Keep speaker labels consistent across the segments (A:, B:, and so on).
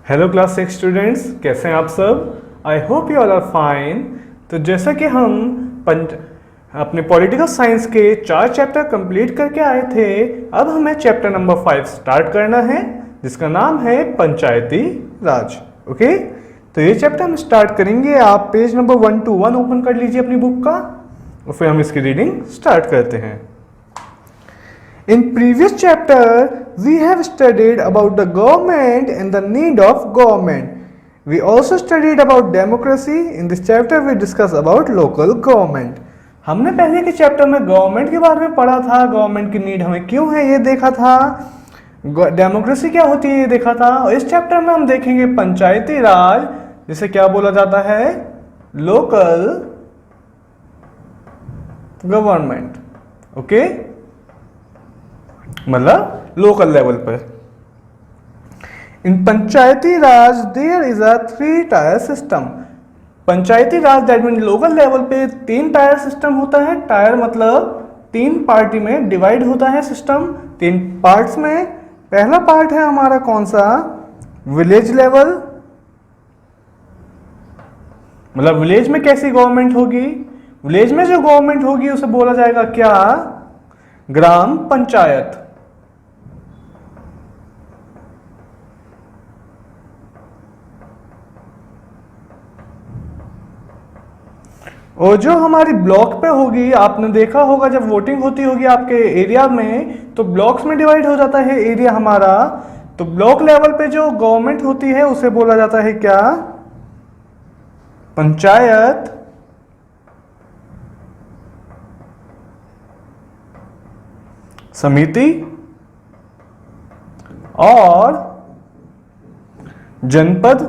A: Hello class 6 students, कैसे हैं आप सब। I hope you all are fine. तो जैसा कि हम अपने पॉलिटिकल साइंस के 4 चैप्टर कंप्लीट करके आए थे, अब हमें चैप्टर नंबर 5 स्टार्ट करना है जिसका नाम है पंचायती राज। ओके, तो ये चैप्टर हम स्टार्ट करेंगे। आप पेज नंबर 121 ओपन कर लीजिए अपनी बुक का और फिर हम इसकी रीडिंग स्टार्ट करते हैं। In previous chapter, we have studied about the government and the need of government. We also studied about democracy. In this chapter, we discuss about local government. हमने पहले के चैप्टर में गवर्नमेंट के बारे में पढ़ा था, गवर्नमेंट की नीड हमें क्यों है ये देखा था, डेमोक्रेसी क्या होती है ये देखा था। और इस चैप्टर में हम देखेंगे पंचायती राज, जिसे क्या बोला जाता है, लोकल गवर्नमेंट। ओके, मतलब लोकल लेवल पर। In Panchayati Raj there is a 3 tier system. Panchayati Raj that mean local level पे 3 टायर सिस्टम होता है। टायर मतलब 3 पार्टी में डिवाइड होता है सिस्टम, 3 पार्ट्स में। पहला पार्ट है हमारा कौन सा, विलेज लेवल, मतलब विलेज में कैसी गवर्नमेंट होगी। विलेज में जो गवर्नमेंट होगी उसे बोला जाएगा क्या, ग्राम पंचायत। और जो हमारी ब्लॉक पे होगी, आपने देखा होगा जब वोटिंग होती होगी आपके एरिया में, तो ब्लॉक्स में डिवाइड हो जाता है एरिया हमारा। तो ब्लॉक लेवल पे जो गवर्नमेंट होती है उसे बोला जाता है क्या, पंचायत समिति और जनपद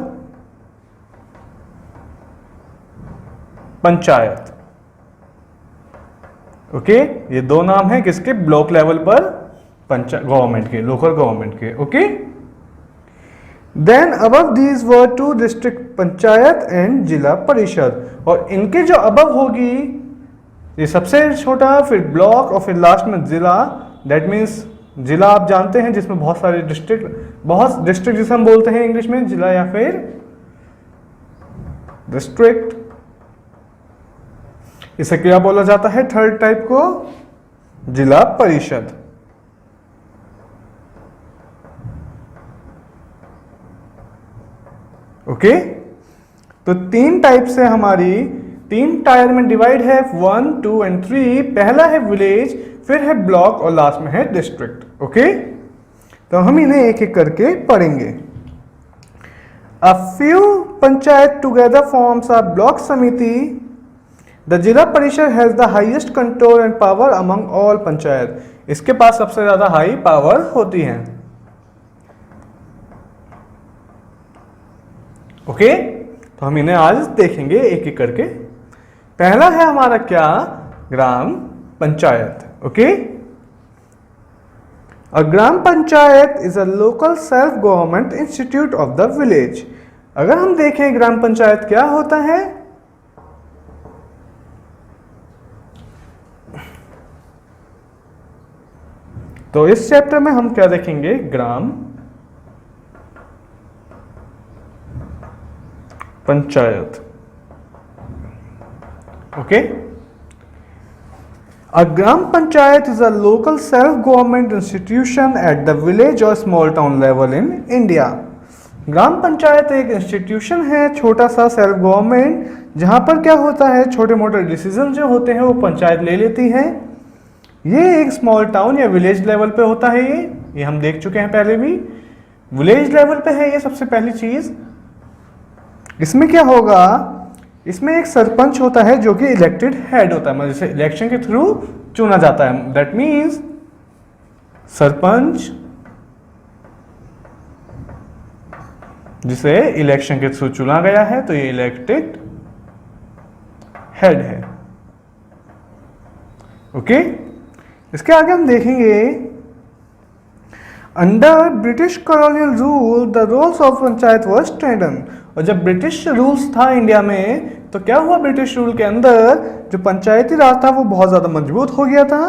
A: पंचायत। ओके, ये 2 नाम है किसके, ब्लॉक लेवल पर गवर्नमेंट के, लोकल गवर्नमेंट के। Okay, then above these were 2 district panchayat and Zila Parishad. और इनके जो अबव होगी, ये सबसे छोटा, फिर ब्लॉक और फिर लास्ट में जिला। दैट मीन्स जिला आप जानते हैं जिसमें बहुत सारे डिस्ट्रिक्ट जिसे हम बोलते हैं इंग्लिश में जिला या फिर डिस्ट्रिक्ट। इसे क्या बोला जाता है, थर्ड टाइप को, जिला परिषद। ओके, तो 3 टाइप से हमारी 3 टायर में डिवाइड है, 1, 2 एंड 3। पहला है विलेज, फिर है ब्लॉक और लास्ट में है डिस्ट्रिक्ट। ओके, तो हम इन्हें एक एक करके पढ़ेंगे। A few panchayat together forms a block समिति। द जिला परिषद has the highest control and power among all panchayat. इसके पास सबसे ज्यादा हाई पावर होती है। ओके, तो हम इन्हें आज देखेंगे एक एक करके। पहला है हमारा क्या, gram panchayat. Okay, a gram panchayat is a local self government institute of the village. अगर हम देखें ग्राम पंचायत क्या होता है, तो इस चैप्टर में हम क्या देखेंगे, gram panchayat. Okay, a gram panchayat is a local self-government institution at the village or small town level in India. ग्राम पंचायत एक इंस्टीट्यूशन है, छोटा सा सेल्फ गवर्नमेंट, जहां पर क्या होता है, छोटे मोटे डिसीजन जो होते हैं वो पंचायत ले लेती है। ये एक स्मॉल टाउन या विलेज लेवल पे होता है। ये हम देख चुके हैं पहले भी, विलेज लेवल पे है ये सबसे पहली चीज। इसमें क्या होगा, इसमें एक सरपंच होता है जो कि इलेक्टेड हेड होता है, मतलब जैसे इलेक्शन के थ्रू चुना जाता है। दैट मीन्स सरपंच जिसे इलेक्शन के थ्रू चुना गया है, तो ये इलेक्टेड हेड है। ओके, इसके आगे हम देखेंगे, under British colonial rule the roles of panchayat were strengthen. और जब ब्रिटिश रूल्स था इंडिया में, तो क्या हुआ, ब्रिटिश रूल के अंदर जो पंचायती राज था वो बहुत ज्यादा मजबूत हो गया था।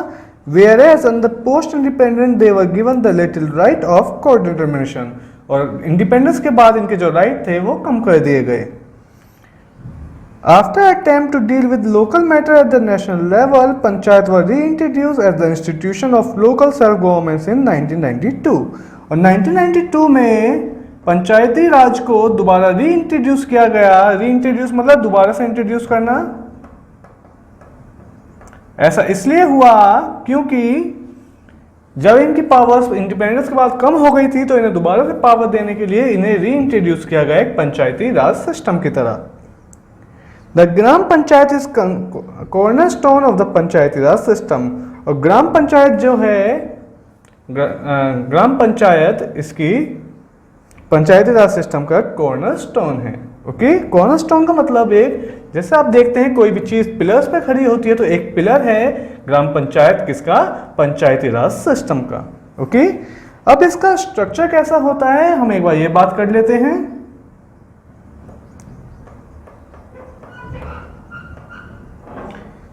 A: Whereas on the post independent they were given the little right of co-determination। और इंडिपेंडेंस के बाद इनके जो राइट थे वो कम कर दिए गए। After attempt to deal with local matter at the national level, panchayat were reintroduced as the institution of local self-governments in 1992। और 1992 में पंचायती राज को दोबारा रीइंट्रोड्यूस किया गया। रीइंट्रोड्यूस मतलब दोबारा से इंट्रोड्यूस करना। ऐसा इसलिए हुआ क्योंकि जब इनकी पावर्स इंडिपेंडेंस के बाद कम हो गई थी तो इन्हें दोबारा से पावर देने के लिए इन्हें रीइंट्रोड्यूस किया गया एक पंचायती राज सिस्टम की तरह। The gram panchayat is cornerstone of the Panchayati Raj system. और ग्राम पंचायत जो है ग्राम पंचायत इसकी पंचायती राज सिस्टम का कॉर्नरस्टोन है। ओके, कॉर्नरस्टोन का मतलब एक, जैसे आप देखते हैं कोई भी चीज पिलर्स पे खड़ी होती है तो एक पिलर है ग्राम पंचायत किसका, पंचायती राज सिस्टम का। ओके, अब इसका स्ट्रक्चर कैसा होता है हम एक बार ये बात कर लेते हैं।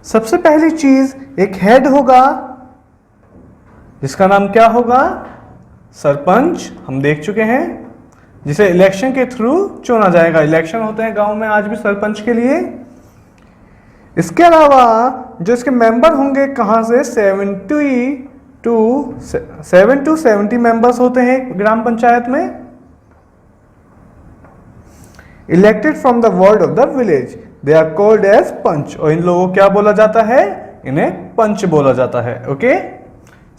A: सबसे पहली चीज एक हेड होगा जिसका नाम क्या होगा, सरपंच। हम देख चुके हैं जिसे इलेक्शन के थ्रू चुना जाएगा। इलेक्शन होते हैं गांव में आज भी सरपंच के लिए। इसके अलावा जो इसके मेंबर होंगे कहां से, 7 to 70 मेंबर्स होते हैं ग्राम पंचायत में, elected from the ward of the village. They are called as panch. और इन लोगों को क्या बोला जाता है, इन्हें पंच बोला जाता है। ओके,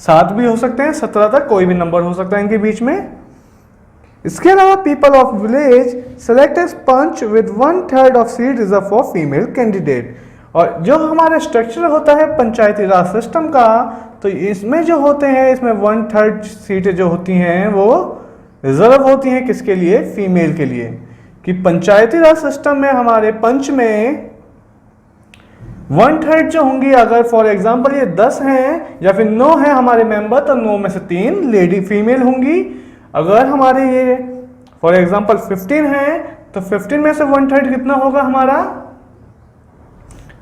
A: 7 भी हो सकते हैं, 17 तक कोई भी नंबर हो सकता है इनके बीच में। इसके अलावा people of village select as panch with 1/3 of seat reserve for female candidate. और जो हमारा स्ट्रक्चर होता है पंचायती राज सिस्टम का, तो इसमें जो होते हैं इसमें 1/3 सीटें जो होती हैं वो रिजर्व होती हैं किसके लिए, फीमेल के लिए। कि पंचायती राज सिस्टम में हमारे पंच में 1/3 जो होंगी, अगर फॉर एग्जांपल ये 10 हैं या फिर 9 हैं हमारे मेंबर, तो 9 में से 3 लेडी फीमेल होंगी। अगर हमारे ये फॉर एग्जांपल 15 हैं तो 15 में से 1/3 कितना होगा हमारा,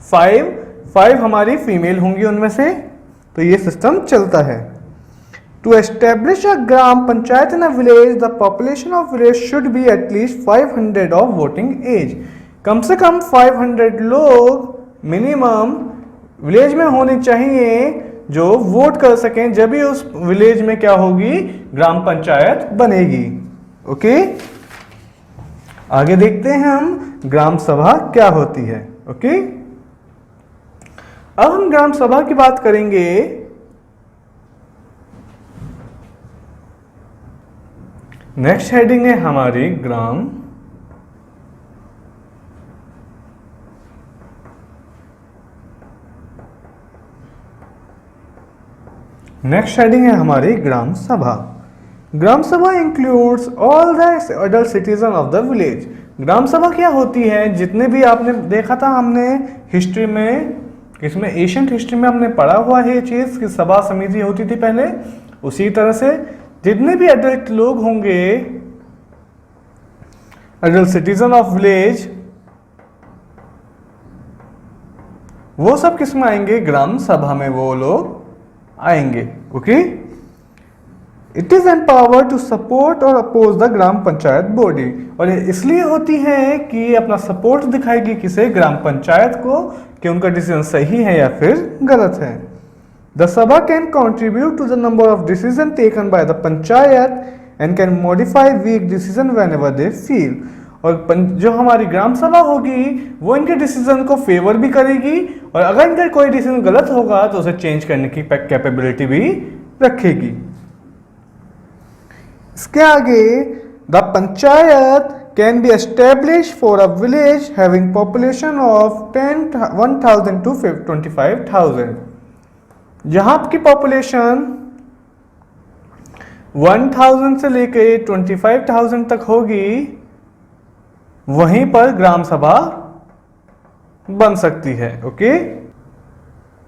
A: 5 हमारी फीमेल होंगी उनमें से। तो ये सिस्टम चलता है। To establish a gram panchayat in a village, the population of village should be at least 500 of voting age। कम से कम 500 लोग मिनिमम विलेज में होने चाहिए जो वोट कर सकें, जब भी उस विलेज में क्या होगी, ग्राम पंचायत बनेगी। ओके, आगे देखते हैं हम ग्राम सभा क्या होती है। ओके, अब हम ग्राम सभा की बात करेंगे। नेक्स्ट हेडिंग है हमारी ग्राम नेक्स्ट हेडिंग है हमारी ग्राम sabha. Gram sabha includes all the adult citizen of the village. Gram sabha क्या होती है, जितने भी आपने देखा था हमने हिस्ट्री में, इसमें एशियंट हिस्ट्री में हमने पढ़ा हुआ है ये चीज कि सभा समिति होती थी पहले, उसी तरह से जितने भी एडल्ट लोग होंगे, एडल्ट सिटीजन ऑफ विलेज, वो सब किस में आएंगे, ग्राम सभा में वो लोग आएंगे। Okay, it is empower to support और oppose the gram panchayat body. और इसलिए होती है कि अपना सपोर्ट दिखाएगी किसे, ग्राम पंचायत को, कि उनका डिसीजन सही है या फिर गलत है। The Sabha can contribute to the number of decisions taken by the Panchayat and can modify weak decision whenever they feel। और जो हमारी ग्राम सभा होगी वो इनके डिसीजन को फेवर भी करेगी, और अगर इनका कोई डिसीजन गलत होगा तो उसे चेंज करने की कैपेबिलिटी भी रखेगी। इसके आगे, the panchayat can be establish for a village having population of 1,000 to 25,000। जहां आपकी पॉपुलेशन 1000 से लेके 25,000 तक होगी, वहीं पर ग्राम सभा बन सकती है। ओके,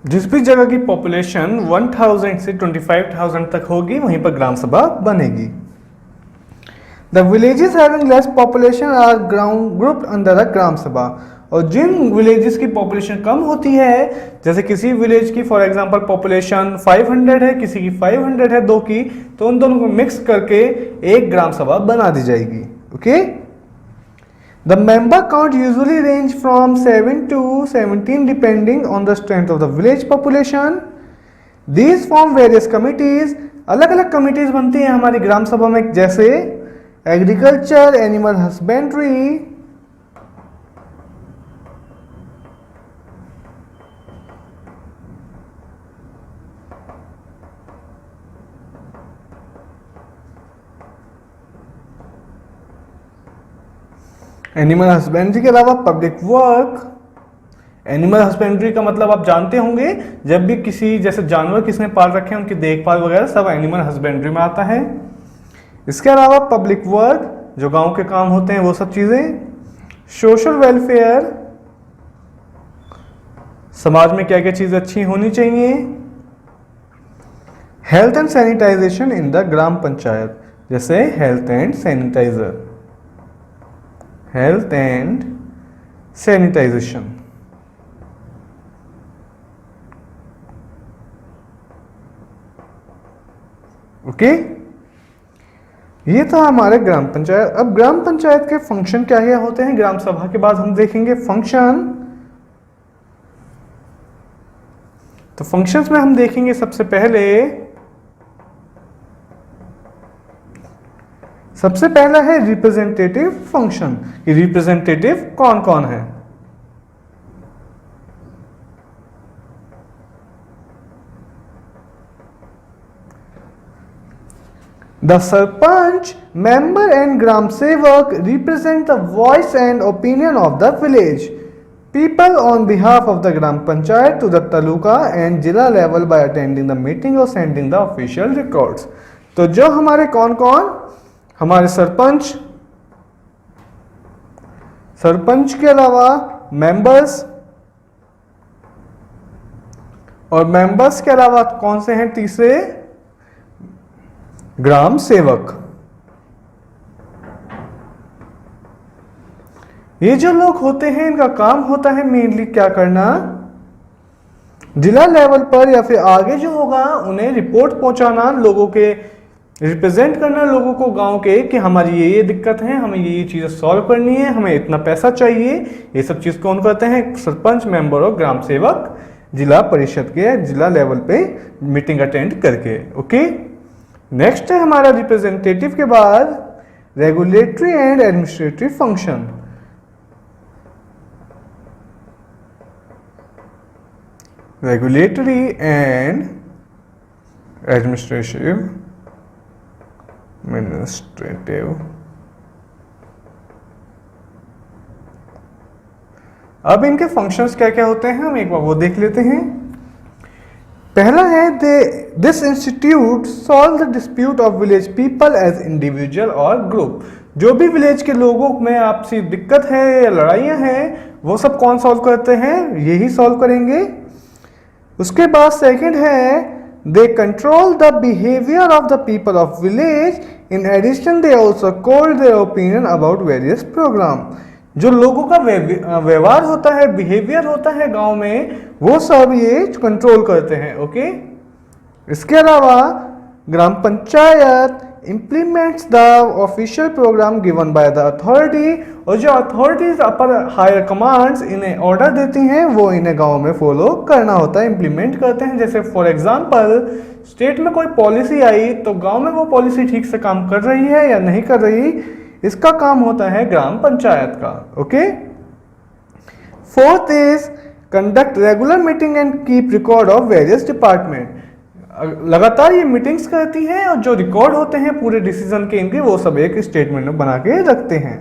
A: जिस भी जगह की पॉपुलेशन 1000 से 25,000 तक होगी वहीं पर ग्राम सभा बनेगी। The villages having less population are ground grouped under the gram sabha. और जिन विलेजेस की पॉपुलेशन कम होती है, जैसे किसी विलेज की फॉर एग्जांपल पॉपुलेशन 500 है, किसी की 500 है, दो की, तो उन दोनों को मिक्स करके एक ग्राम सभा बना दी जाएगी। Okay, the member count usually range from 7 to 17 depending on the strength of the village population. These form various committees, अलग अलग कमिटीज बनती हैं हमारी ग्राम सभा में, जैसे agriculture, animal husbandry, animal husbandry के अलावा पब्लिक वर्क। एनिमल हस्बेंड्री का मतलब आप जानते होंगे, जब भी किसी जैसे जानवर किसने पाल रखे हैं उनकी देखभाल वगैरह सब एनिमल हस्बेंड्री में आता है। इसके अलावा पब्लिक वर्क, जो गांव के काम होते हैं वो सब चीजें। सोशल वेलफेयर, समाज में क्या क्या चीजें अच्छी होनी चाहिए। Health and sanitization in the gram panchayat, जैसे health and sanitizer, health and sanitization. Okay, ये था हमारे ग्राम पंचायत। अब ग्राम पंचायत के फंक्शन क्या क्या होते हैं, ग्राम सभा के बाद हम देखेंगे फंक्शन। तो फंक्शंस में हम देखेंगे सबसे पहला है रिप्रेजेंटेटिव फंक्शन। ये रिप्रेजेंटेटिव कौन कौन है? The Sarpanch, member and Gram Sevak represent the voice and opinion of the village people on behalf of the Gram Panchayat to the Taluka and Jilla level by attending the meeting or sending the official records. तो जो हमारे कौन कौन, हमारे सरपंच के अलावा members, और members के अलावा कौन से हैं तीसरे, ग्राम सेवक। ये जो लोग होते हैं इनका काम होता है मेनली क्या करना, जिला लेवल पर या फिर आगे जो होगा उन्हें रिपोर्ट पहुंचाना, लोगों के रिप्रेजेंट करना लोगों को गांव के कि हमारी ये दिक्कत है, हमें ये चीजें सॉल्व करनी है, हमें इतना पैसा चाहिए। ये सब चीज कौन करते हैं, सरपंच, मेंबर और ग्राम सेवक जिला परिषद के जिला लेवल पे मीटिंग अटेंड करके। ओके, नेक्स्ट है हमारा रिप्रेजेंटेटिव के बाद regulatory and administrative function. Regulatory and administrative अब इनके फंक्शंस क्या क्या होते हैं हम एक बार वो देख लेते हैं। पहला है this institute solve the dispute of village people as individual और ग्रुप। जो भी विलेज के लोगों में आपसी दिक्कत है या लड़ाइयाँ हैं वो सब कौन सॉल्व करते हैं, यही सॉल्व करेंगे। उसके बाद सेकंड है they control the behaviour of the people of village, in addition they also called their opinion about various programme. जो लोगों का व्यवहार होता है, बिहेवियर होता है गांव में, वो सब ये कंट्रोल करते हैं। ओके, इसके अलावा ग्राम panchayat implements the official program given by the authority, और जो अथॉरिटीज अपर हायर कमांड्स इन्हें ऑर्डर देती हैं वो इन्हें गांव में फॉलो करना होता है, इंप्लीमेंट करते हैं। जैसे फॉर एग्जांपल स्टेट में कोई पॉलिसी आई तो गांव में वो पॉलिसी ठीक से काम कर रही है या नहीं कर रही, इसका काम होता है ग्राम पंचायत का। Okay, fourth is conduct regular meeting and keep record of various department. लगातार ये मीटिंग्स करती हैं और जो रिकॉर्ड होते हैं पूरे डिसीजन के इनके वो सब एक स्टेटमेंट में बना के रखते हैं।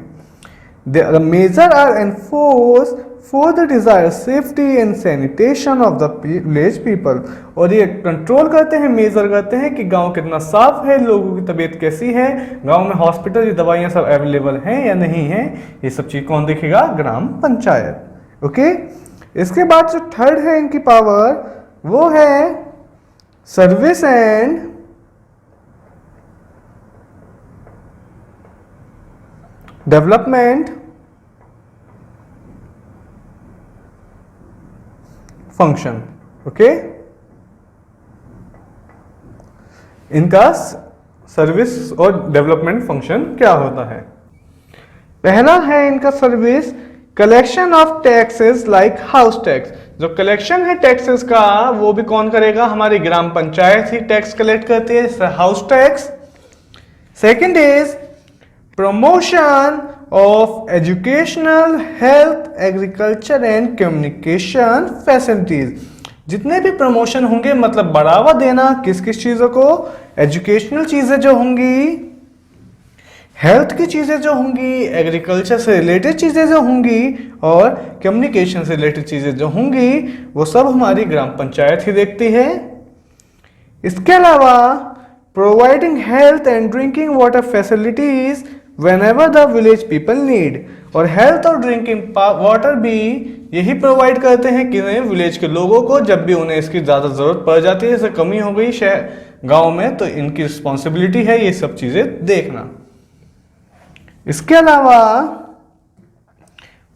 A: The major are enforce for the desire safety and sanitation of the village people, और ये कंट्रोल करते हैं, मेजर करते हैं कि गांव कितना साफ है, लोगों की तबीयत कैसी है, गांव में हॉस्पिटल ये दवाइयाँ सब अवेलेबल हैं या नहीं है, ये सब चीज कौन देखेगा, ग्राम पंचायत। ओके, इसके बाद जो थर्ड है इनकी पावर वो है service and development function. Okay, इनका सर्विस और डेवलपमेंट फंक्शन क्या होता है? पहला है इनका service collection of taxes like house tax. जो कलेक्शन है टैक्सेस का वो भी कौन करेगा? हमारी ग्राम पंचायत ही टैक्स कलेक्ट करती है, house tax. Second is promotion of educational, health, agriculture and communication facilities. जितने भी प्रमोशन होंगे मतलब बढ़ावा देना किस किस चीजों को? एजुकेशनल चीजें जो होंगी, हेल्थ की चीजें जो होंगी, एग्रीकल्चर से रिलेटेड चीजें जो होंगी और कम्युनिकेशन से रिलेटेड चीजें जो होंगी वो सब हमारी ग्राम पंचायत ही देखती है। इसके अलावा providing health and drinking water facilities whenever the village people need. और हेल्थ और ड्रिंकिंग वाटर भी यही प्रोवाइड करते हैं कि विलेज के लोगों को जब भी उन्हें इसकी ज़्यादा ज़रूरत पड़ जाती है, जैसे कमी हो गई शहर गांव में, तो इनकी रिस्पॉन्सिबिलिटी है ये सब चीज़ें देखना। इसके अलावा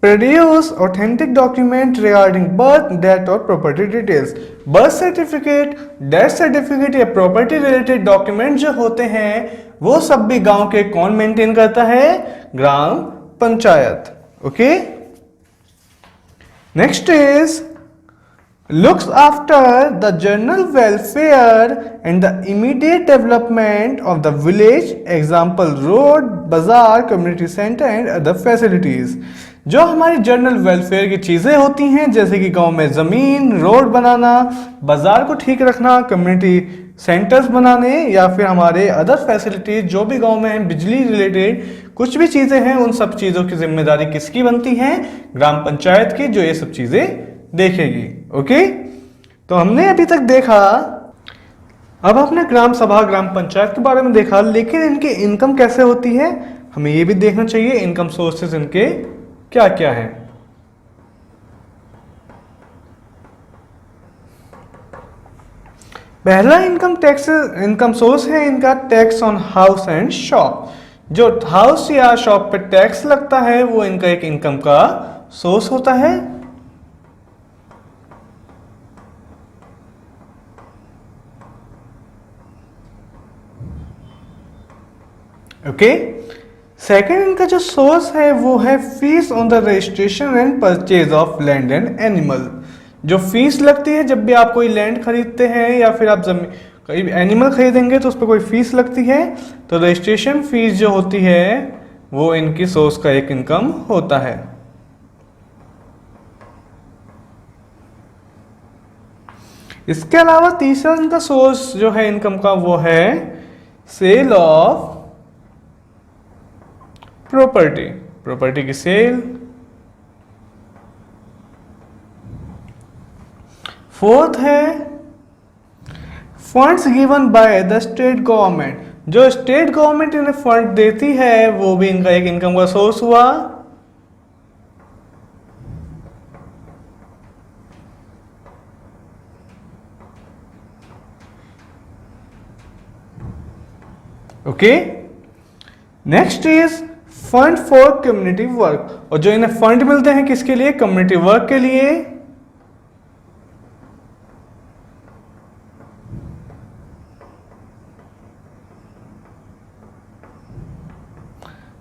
A: produce authentic document regarding birth, death और property details. Birth certificate, death certificate या प्रॉपर्टी रिलेटेड डॉक्यूमेंट जो होते हैं वो सब भी गांव के कौन मेंटेन करता है? Gram panchayat. Okay, next is looks after the general welfare and the immediate development of the village, example road, bazaar, community center and other facilities। जो हमारी जनरल वेलफेयर की चीज़ें होती हैं जैसे कि गांव में ज़मीन, रोड बनाना, बाज़ार को ठीक रखना, कम्युनिटी सेंटर्स बनाने या फिर हमारे अदर फैसिलिटीज जो भी गांव में हैं, बिजली रिलेटेड कुछ भी चीज़ें हैं, उन सब चीज़ों की जिम्मेदारी किसकी बनती है? ग्राम पंचायत की, जो ये सब चीज़ें देखेगी। ओके, तो हमने अभी तक देखा, अब अपने ग्राम सभा, ग्राम पंचायत के बारे में देखा, लेकिन इनकी इनकम कैसे होती है हमें ये भी देखना चाहिए। इनकम सोर्सेज इनके क्या क्या हैं? पहला इनकम सोर्स है इनका tax on house and shop. जो हाउस या शॉप पे टैक्स लगता है वो इनका एक इनकम का सोर्स होता है। ओके, सेकेंड इनका जो सोर्स है वो है fees on the registration and purchase of land and animal. जो फीस लगती है जब भी आप कोई लैंड खरीदते हैं या फिर आप जमीन कोई एनिमल खरीदेंगे तो उस पर कोई फीस लगती है, तो रजिस्ट्रेशन फीस जो होती है वो इनकी सोर्स का एक इनकम होता है। इसके अलावा तीसरा इनका सोर्स जो है इनकम का वो है सेल ऑफ प्रॉपर्टी की सेल। फोर्थ है funds given by the state government. जो स्टेट गवर्नमेंट इन्हें फंड देती है वो भी इनका एक इनकम का सोर्स हुआ। Okay, next is fund for community work. और जो इन्हें फंड मिलते हैं किसके लिए? कम्युनिटी वर्क के लिए।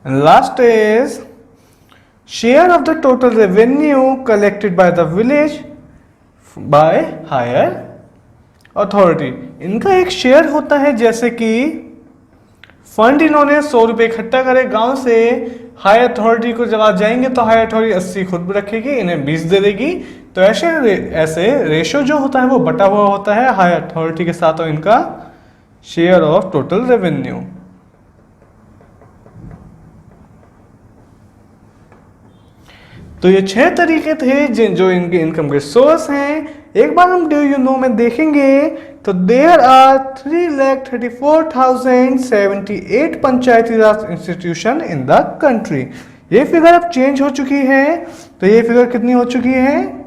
A: And last is share of the total revenue collected by the village by higher authority। इनका एक शेयर होता है, जैसे कि फंड इन्होंने 100 रुपये इकट्ठा करे गांव से, हाई अथॉरिटी को जब आप जाएंगे तो हाई अथॉरिटी 80 खुद रखेगी, इन्हें 20 दे देगी। तो ऐसे रेशो जो होता है वो बटा हुआ होता है हाई अथॉरिटी के साथ और इनका शेयर ऑफ टोटल रेवेन्यू। तो ये 6 तरीके थे जो इनके इनकम के सोर्स हैं। एक बार हम डू यू नो में देखेंगे तो there are 3,34,078 panchayati raj institution in the country. ये फिगर अब चेंज हो चुकी है, तो ये फिगर कितनी हो चुकी है?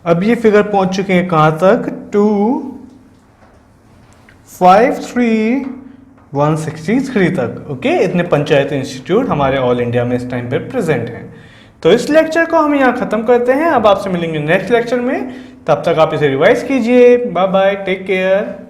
A: अब ये फिगर पहुंच चुके हैं कहां तक? 253 163 तक। ओके, इतने पंचायत इंस्टीट्यूट हमारे ऑल इंडिया में इस टाइम पर प्रेजेंट हैं। तो इस लेक्चर को हम यहाँ ख़त्म करते हैं। अब आपसे मिलेंगे नेक्स्ट लेक्चर में, तब तक आप इसे रिवाइज कीजिए। Bye bye, take care.